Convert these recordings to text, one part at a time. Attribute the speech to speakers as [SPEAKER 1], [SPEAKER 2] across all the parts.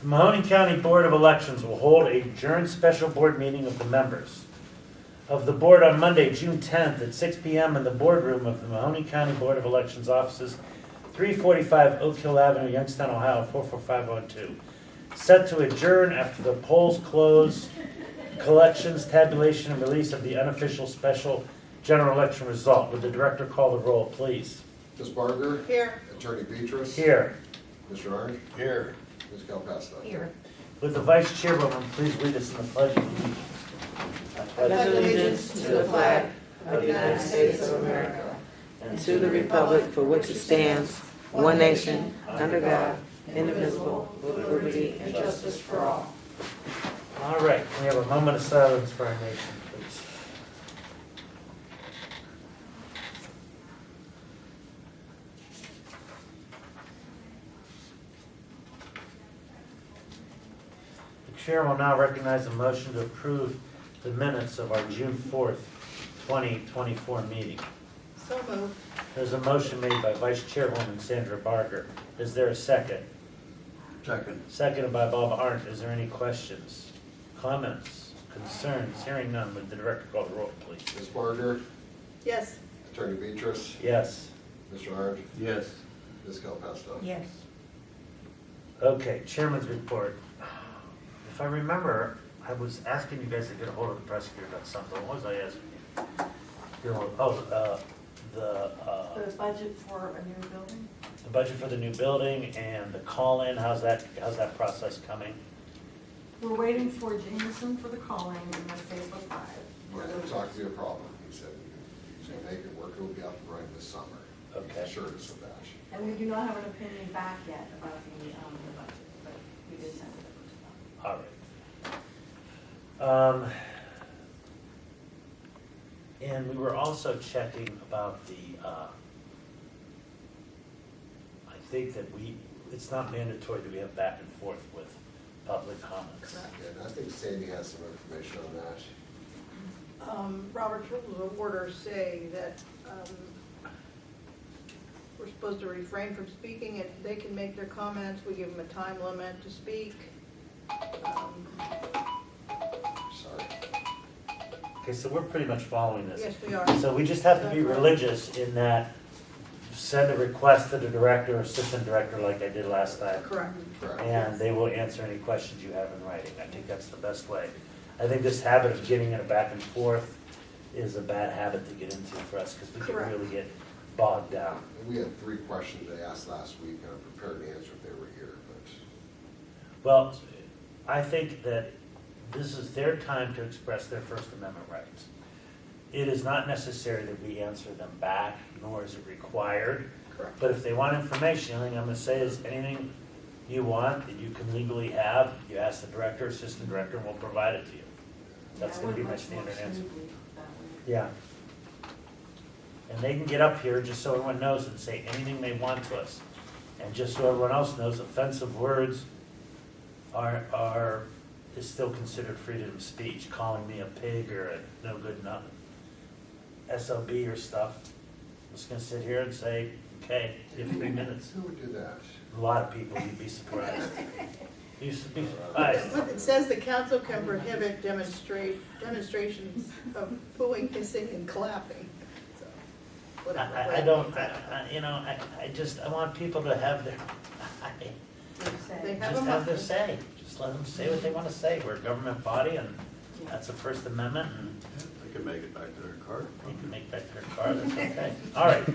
[SPEAKER 1] The Mahoning County Board of Elections will hold a adjourned special board meeting of the members of the board on Monday, June 10th at 6 p.m. in the boardroom of the Mahoning County Board of Elections offices, 345 Oak Hill Avenue, Youngstown, Ohio, 44502. Set to adjourn after the polls close, collections, tabulation, and release of the unofficial special general election result. Would the director call the roll, please?
[SPEAKER 2] Ms. Barger?
[SPEAKER 3] Here.
[SPEAKER 2] Attorney Beatrice?
[SPEAKER 1] Here.
[SPEAKER 2] Mr. Orange?
[SPEAKER 4] Here.
[SPEAKER 2] Ms. Calpesta?
[SPEAKER 3] Here.
[SPEAKER 1] Would the vice chairwoman please lead us in the pledge of allegiance? I
[SPEAKER 3] Pledge allegiance to the flag of the United States of America and to the republic for which it stands, one nation, under God, indivisible, with liberty and justice for all.
[SPEAKER 1] All right, we have a moment of silence for our nation, please. The chair will now recognize a motion to approve the minutes of our June 4th, 2024 meeting.
[SPEAKER 3] So moved.
[SPEAKER 1] There's a motion made by Vice Chairwoman Sandra Barger. Is there a second?
[SPEAKER 4] Second.
[SPEAKER 1] Seconded by Bob Arndt. Is there any questions, comments, concerns? Hearing none, would the director call the roll, please?
[SPEAKER 2] Ms. Barger?
[SPEAKER 3] Yes.
[SPEAKER 2] Attorney Beatrice?
[SPEAKER 1] Yes.
[SPEAKER 2] Mr. Orange?
[SPEAKER 4] Yes.
[SPEAKER 2] Ms. Calpesta?
[SPEAKER 3] Yes.
[SPEAKER 1] Okay, chairman's report. If I remember, I was asking you guys to get a hold of the prosecutor about something. What was I asking you?
[SPEAKER 5] The budget for a new building?
[SPEAKER 1] The budget for the new building and the call-in. How's that process coming?
[SPEAKER 5] We're waiting for Jameson for the calling and the Facebook Live.
[SPEAKER 2] Yeah, there's not gonna be a problem. He said he's gonna make it work. It'll be up and running this summer.
[SPEAKER 1] Okay.
[SPEAKER 2] Assured us of that.
[SPEAKER 5] And we do not have an opinion back yet about the budget, but we did send it over to them.
[SPEAKER 1] All right. And we were also checking about I think that it's not mandatory that we have back and forth with public comments.
[SPEAKER 2] Yeah, and I think Sandy has some information on that.
[SPEAKER 3] Robert's Rules of Order say that we're supposed to refrain from speaking, and they can make their comments. We give them a time limit to speak.
[SPEAKER 2] Sorry.
[SPEAKER 1] Okay, so we're pretty much following this.
[SPEAKER 3] Yes, we are.
[SPEAKER 1] So we just have to be religious in that, send a request to the director or assistant director like I did last time.
[SPEAKER 3] Correct.
[SPEAKER 2] Correct.
[SPEAKER 1] And they will answer any questions you have in writing. I think that's the best way. I think this habit of getting in a back and forth is a bad habit to get into for us because we can
[SPEAKER 3] Correct.
[SPEAKER 1] really get bogged down.
[SPEAKER 2] And we had 3 questions they asked last week, and I'm prepared to answer if they were here, but
[SPEAKER 1] Well, I think that this is their time to express their First Amendment rights. It is not necessary that we answer them back, nor is it required.
[SPEAKER 3] Correct.
[SPEAKER 1] But if they want information, the only thing I'm gonna say is anything you want that you can legally have, you ask the director, assistant director, and we'll provide it to you. That's gonna be my standard answer. Yeah. And they can get up here, just so everyone knows, and say anything they want to us. And just so everyone else knows, offensive words is still considered freedom of speech. Calling me a pig or a no good nothing, SOB or stuff. I'm just gonna sit here and say, okay, you have 3 minutes.
[SPEAKER 2] who would do that?
[SPEAKER 1] A lot of people, you'd be surprised. You'd be surprised.
[SPEAKER 3] But it says the council can prohibit demonstrations of booing, hissing, and clapping. So, whatever.
[SPEAKER 1] I want people to have their,
[SPEAKER 3] They have
[SPEAKER 1] just
[SPEAKER 3] them
[SPEAKER 1] have
[SPEAKER 3] up.
[SPEAKER 1] their say. Just let them say what they want to say. We're a government body, and that's the First Amendment, and
[SPEAKER 4] They can make it back to their car.
[SPEAKER 1] they can make that their car, that's okay. All right.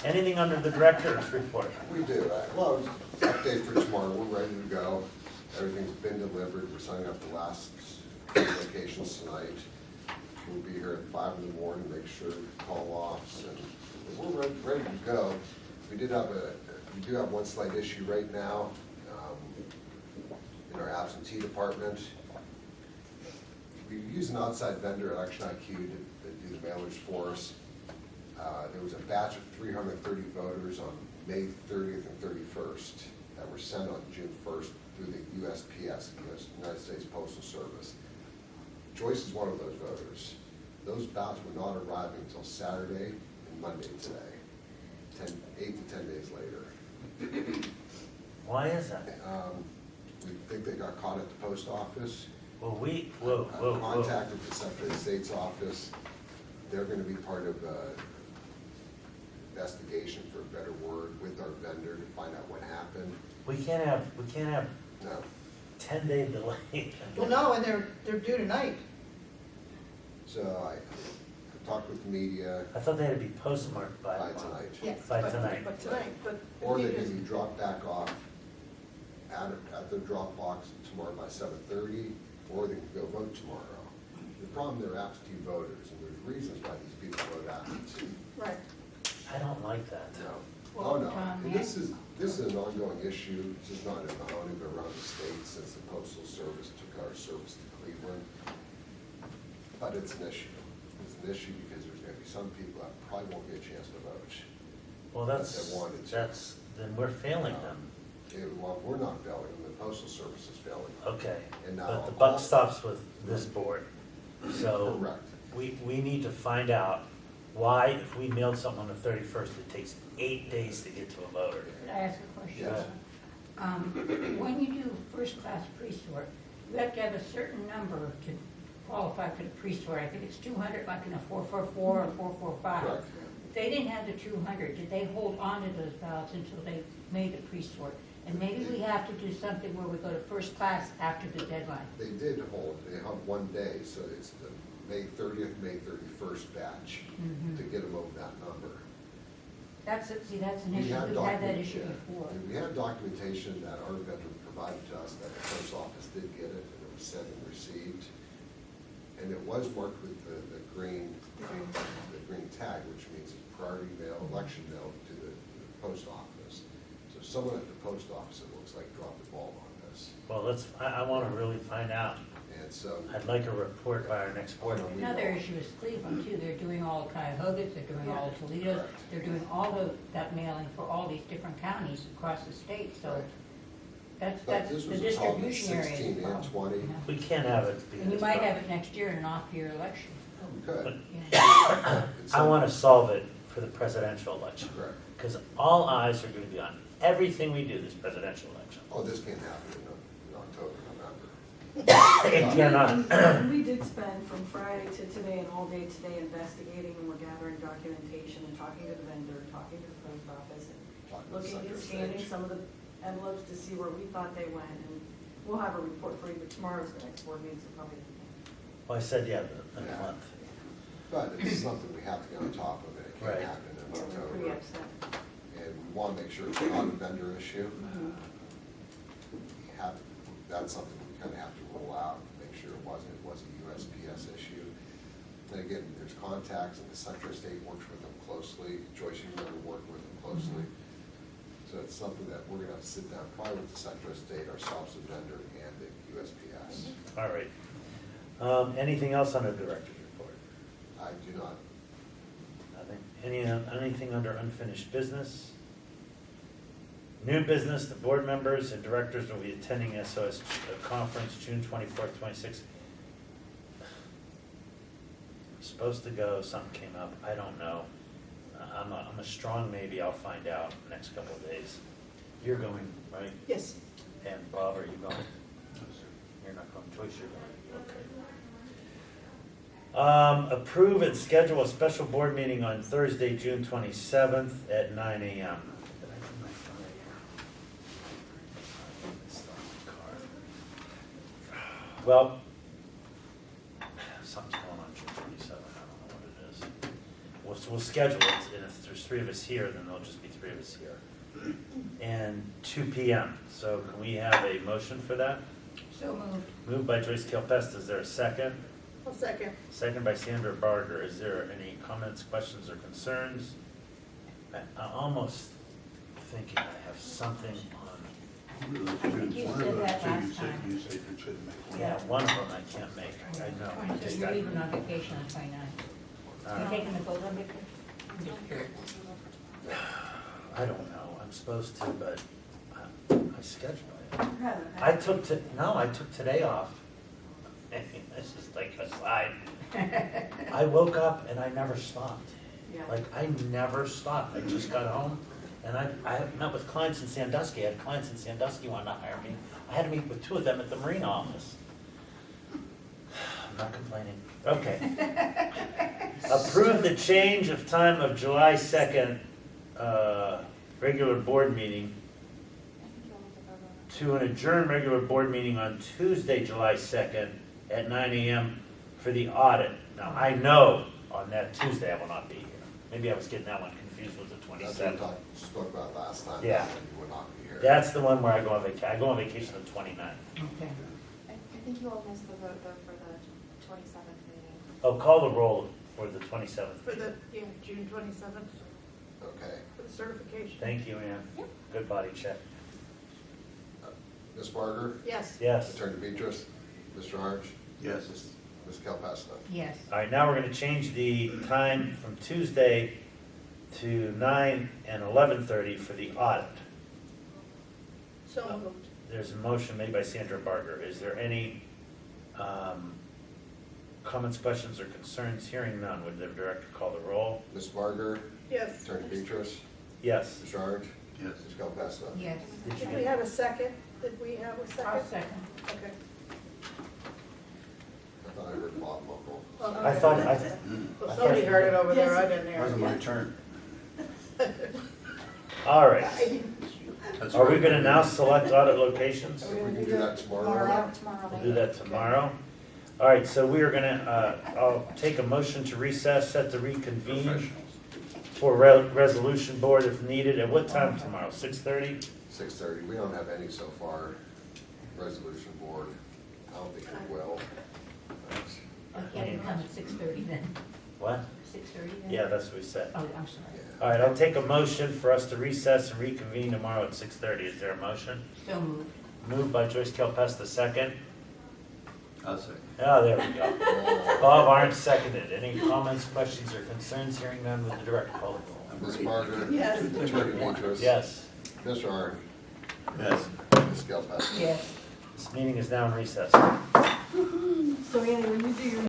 [SPEAKER 1] Anything under the director's report?
[SPEAKER 2] We do. Well, update for tomorrow. We're ready to go. Everything's been delivered. We're signing up the last locations tonight. We'll be here at 5 in the morning, make sure call-offs, and we're ready to go. We do have one slight issue right now in our absentee department. We use an outside vendor, Election IQ, to do the mailers for us. There was a batch of 330 voters on May 30th and 31st that were sent on June 1st through the USPS, United States Postal Service. Joyce is one of those voters. Those ballots were not arriving until Saturday and Monday today, 8 to 10 days later.
[SPEAKER 1] Why is that?
[SPEAKER 2] we think they got caught at the post office.
[SPEAKER 1] Well, whoa,
[SPEAKER 2] I've
[SPEAKER 1] whoa, whoa.
[SPEAKER 2] contacted the Secretary of State's office. They're gonna be part of investigation, for a better word, with our vendor to find out what happened.
[SPEAKER 1] We can't have
[SPEAKER 2] No,
[SPEAKER 1] 10-day delay.
[SPEAKER 6] Well, no, and they're due tonight.
[SPEAKER 2] so I talked with the media
[SPEAKER 1] I thought they had to be postmarked by
[SPEAKER 2] by
[SPEAKER 1] tomorrow.
[SPEAKER 2] tonight.
[SPEAKER 6] Yes.
[SPEAKER 1] By
[SPEAKER 6] but-
[SPEAKER 1] tonight.
[SPEAKER 6] But tonight, but.
[SPEAKER 2] Or they
[SPEAKER 6] it
[SPEAKER 2] can
[SPEAKER 6] is-
[SPEAKER 2] be dropped back off at the drop box tomorrow by 7:30, or they can go vote tomorrow. The problem, they're absentee voters, and there's reasons why these people vote absentee.
[SPEAKER 6] Right.
[SPEAKER 1] I don't like that.
[SPEAKER 2] No.
[SPEAKER 6] Well,
[SPEAKER 2] Oh, no.
[SPEAKER 6] Tom,
[SPEAKER 2] And this is an ongoing issue. This is not in Mahoney, but around the state since the Postal Service took our service to Cleveland. But it's an issue. It's an issue because there's gonna be some people that probably won't get a chance to vote.
[SPEAKER 1] Well,
[SPEAKER 2] They wanted to.
[SPEAKER 1] then we're failing them.
[SPEAKER 2] Well, we're not failing them, the Postal Service is failing them.
[SPEAKER 1] Okay,
[SPEAKER 2] And now
[SPEAKER 1] but the
[SPEAKER 2] all-
[SPEAKER 1] buck stops with this board. So
[SPEAKER 2] Correct.
[SPEAKER 1] we need to find out why, if we mailed something on the 31st, it takes 8 days to get to a voter.
[SPEAKER 7] Could I ask a question?
[SPEAKER 2] Yes.
[SPEAKER 7] When you do first-class pre-sort, you have to have a certain number to qualify for the pre-sort. I think it's 200, like in a 444 or 445.
[SPEAKER 2] Correct.
[SPEAKER 7] If they didn't have the 200, did they hold on to those ballots until they made the pre-sort? And maybe we have to do something where we go to first class after the deadline.
[SPEAKER 2] They did hold, they held one day, so it's the May 30th, May 31st batch
[SPEAKER 7] Mhm.
[SPEAKER 2] to get them over that number.
[SPEAKER 7] That's an
[SPEAKER 2] We
[SPEAKER 7] issue.
[SPEAKER 2] have
[SPEAKER 7] We've had that
[SPEAKER 2] document-
[SPEAKER 7] issue
[SPEAKER 2] yeah.
[SPEAKER 7] before.
[SPEAKER 2] And we have documentation that our vendor provided to us that the post office did get it, and it was sent and received. And it was marked with the green tag, which means it's priority mail, election mail to the post office. So someone at the post office, it looks like, dropped the ball on this.
[SPEAKER 1] Well, I want to really find out.
[SPEAKER 2] And so,
[SPEAKER 1] I'd like a report by our next board meeting.
[SPEAKER 7] Another issue is Cleveland too. They're doing all of Cuyahoga, they're doing all of Toledo,
[SPEAKER 2] Correct.
[SPEAKER 7] they're doing all of that mailing for all these different counties across the state, so
[SPEAKER 2] Right.
[SPEAKER 7] that's
[SPEAKER 2] but
[SPEAKER 7] the
[SPEAKER 2] this was a problem in
[SPEAKER 7] distribution area. is the
[SPEAKER 2] 16 and
[SPEAKER 7] problem.
[SPEAKER 2] 20.
[SPEAKER 7] Yeah.
[SPEAKER 1] We can't have it be
[SPEAKER 7] And you
[SPEAKER 1] this
[SPEAKER 7] might have
[SPEAKER 1] problem.
[SPEAKER 7] it next year in an off-year election.
[SPEAKER 2] We could.
[SPEAKER 7] Yeah.
[SPEAKER 1] I want to solve it for the presidential election.
[SPEAKER 2] Correct.
[SPEAKER 1] Because all eyes are going to be on everything we do this presidential election.
[SPEAKER 2] Oh, this can't happen in October, November.
[SPEAKER 1] It cannot.
[SPEAKER 5] And we did spend from Friday to today and all day today investigating, and we're gathering documentation and talking to the vendor, talking to the post office, and
[SPEAKER 2] Talking to
[SPEAKER 5] looking
[SPEAKER 2] Secretary
[SPEAKER 5] and
[SPEAKER 2] of
[SPEAKER 5] scanning
[SPEAKER 2] State.
[SPEAKER 5] some of the envelopes to see where we thought they went, and we'll have a report for you, but tomorrow's the next board meeting, so probably.
[SPEAKER 1] Well, I said, yeah, the
[SPEAKER 2] Yeah.
[SPEAKER 1] month.
[SPEAKER 2] But it's something we have to get on top of, and it
[SPEAKER 1] Right.
[SPEAKER 2] can't happen in
[SPEAKER 5] We're pretty
[SPEAKER 2] October.
[SPEAKER 5] upset.
[SPEAKER 2] And we want to make sure it's not a vendor issue.
[SPEAKER 5] Mhm.
[SPEAKER 2] We have, that's something we kind of have to roll out, make sure it was a USPS issue. And again, there's contacts, and the Secretary of State works with them closely, Joyce, you remember working with them closely. So it's something that we're gonna have to sit down, probably with the Secretary of State, ourselves, the vendor, and the USPS.
[SPEAKER 1] All right. Anything else on the director's report?
[SPEAKER 2] I do not,
[SPEAKER 1] Nothing. Anything under unfinished business? New business, the board members and directors will be attending SOS conference June 24th, 26th. Supposed to go, something came up, I don't know. I'm a strong maybe, I'll find out next couple of days. You're going, right?
[SPEAKER 6] Yes.
[SPEAKER 1] And Bob, are you going? You're not going, Joyce, you're going, okay. Approve and schedule a special board meeting on Thursday, June 27th at 9 a.m. Did I put my phone right here? It's on my card. Well, something's going on June 27th, I don't know what it is. We'll schedule it, and if there's 3 of us here, then there'll just be 3 of us here. And 2 p.m., so can we have a motion for that?
[SPEAKER 7] So moved.
[SPEAKER 1] Moved by Joyce Kilpest, is there a second?
[SPEAKER 6] I'll second.
[SPEAKER 1] Second by Sandra Barger, is there any comments, questions, or concerns? I'm almost thinking I have something on,
[SPEAKER 7] You said that last time.
[SPEAKER 4] You said you shouldn't make one.
[SPEAKER 1] yeah, one of them I can't make, I know. I
[SPEAKER 7] 22,
[SPEAKER 1] just
[SPEAKER 7] you're
[SPEAKER 1] got-
[SPEAKER 7] leaving on vacation on 29. You taking the boat on vacation? I'm just curious.
[SPEAKER 1] I don't know, I'm supposed to, but I scheduled it. I
[SPEAKER 5] I
[SPEAKER 1] took, I took today off. This is like a slide. I woke up and I never stopped.
[SPEAKER 5] Yeah.
[SPEAKER 1] Like, I never stopped. I just got home And I met with clients in Sandusky. I had clients in Sandusky wanting to hire me. I had to meet with 2 of them at the Marina office. I'm not complaining. Okay. Approve the change of time of July 2nd, regular board meeting to an adjourned regular board meeting on Tuesday, July 2nd at 9 a.m. for the audit. Now, I know on that Tuesday I will not be here. Maybe I was getting that one confused with the
[SPEAKER 2] That's what we
[SPEAKER 1] 27th.
[SPEAKER 2] spoke about last time.
[SPEAKER 1] Yeah.
[SPEAKER 2] You would not be here.
[SPEAKER 1] That's the one where I go on vacation. I go on vacation the 29th.
[SPEAKER 7] Okay.
[SPEAKER 8] I think you all missed the vote though for the 27th meeting.
[SPEAKER 1] Oh, call the roll for the 27th.
[SPEAKER 6] For the, yeah, June 27th,
[SPEAKER 2] Okay.
[SPEAKER 6] for the certification.
[SPEAKER 1] Thank you, Ann.
[SPEAKER 8] Yep.
[SPEAKER 1] Good body check.
[SPEAKER 2] Ms. Barger?
[SPEAKER 6] Yes.
[SPEAKER 1] Yes.
[SPEAKER 2] Attorney Beatrice? Mr. Orange?
[SPEAKER 4] Yes.
[SPEAKER 2] Ms. Calpasno?
[SPEAKER 7] Yes.
[SPEAKER 1] All right, now we're going to change the time from Tuesday to 9 and 11:30 for the audit.
[SPEAKER 6] So moved.
[SPEAKER 1] There's a motion made by Sandra Barger. Is there any comments, questions, or concerns? Hearing none, would the director call the roll?
[SPEAKER 2] Ms. Barger?
[SPEAKER 6] Yes.
[SPEAKER 2] Attorney Beatrice?
[SPEAKER 1] Yes.
[SPEAKER 2] Mr. Orange?
[SPEAKER 4] Yes.
[SPEAKER 2] Ms. Calpasno?
[SPEAKER 7] Yes.
[SPEAKER 6] Did we have a second? Did we have a
[SPEAKER 7] I'll
[SPEAKER 6] second?
[SPEAKER 7] second.
[SPEAKER 6] Okay.
[SPEAKER 2] I thought I heard Bob Mokel.
[SPEAKER 6] Oh,
[SPEAKER 1] I
[SPEAKER 6] okay.
[SPEAKER 1] thought,
[SPEAKER 6] Well, somebody heard it over there, I didn't hear
[SPEAKER 4] Wasn't my
[SPEAKER 6] it.
[SPEAKER 4] turn.
[SPEAKER 1] all right.
[SPEAKER 4] That's
[SPEAKER 1] Are we
[SPEAKER 4] right.
[SPEAKER 1] going to now select audit locations?
[SPEAKER 2] So we can do that tomorrow.
[SPEAKER 8] Tomorrow
[SPEAKER 1] We'll
[SPEAKER 8] night.
[SPEAKER 1] do that tomorrow. All right, so we are going to, I'll take a motion to recess, set to reconvene
[SPEAKER 4] Professionals.
[SPEAKER 1] for resolution board if needed. At what time tomorrow? 6:30?
[SPEAKER 2] 6:30. We don't have any so far. Resolution board. I don't think we will. But
[SPEAKER 7] I can't come at 6:30 then.
[SPEAKER 1] What?
[SPEAKER 7] 6:30 then?
[SPEAKER 1] Yeah, that's what we said.
[SPEAKER 7] Oh, I'm sorry.
[SPEAKER 2] yeah.
[SPEAKER 1] All right, I'll take a motion for us to recess and reconvene tomorrow at 6:30. Is there a motion?
[SPEAKER 7] So moved.
[SPEAKER 1] Moved by Joyce Kelpesta, second.
[SPEAKER 4] I'll say.
[SPEAKER 1] Oh, there we go. Bob Arndt seconded. Any comments, questions, or concerns? Hearing none, with the director call the roll.
[SPEAKER 2] Ms. Barger?
[SPEAKER 6] Yes.
[SPEAKER 2] Attorney Beatrice?
[SPEAKER 1] Yes,
[SPEAKER 2] Mr. Orange?
[SPEAKER 4] Yes.
[SPEAKER 2] Ms. Calpasno?
[SPEAKER 7] Yes.
[SPEAKER 1] this meeting is now in recess.
[SPEAKER 5] So Annie, when you do your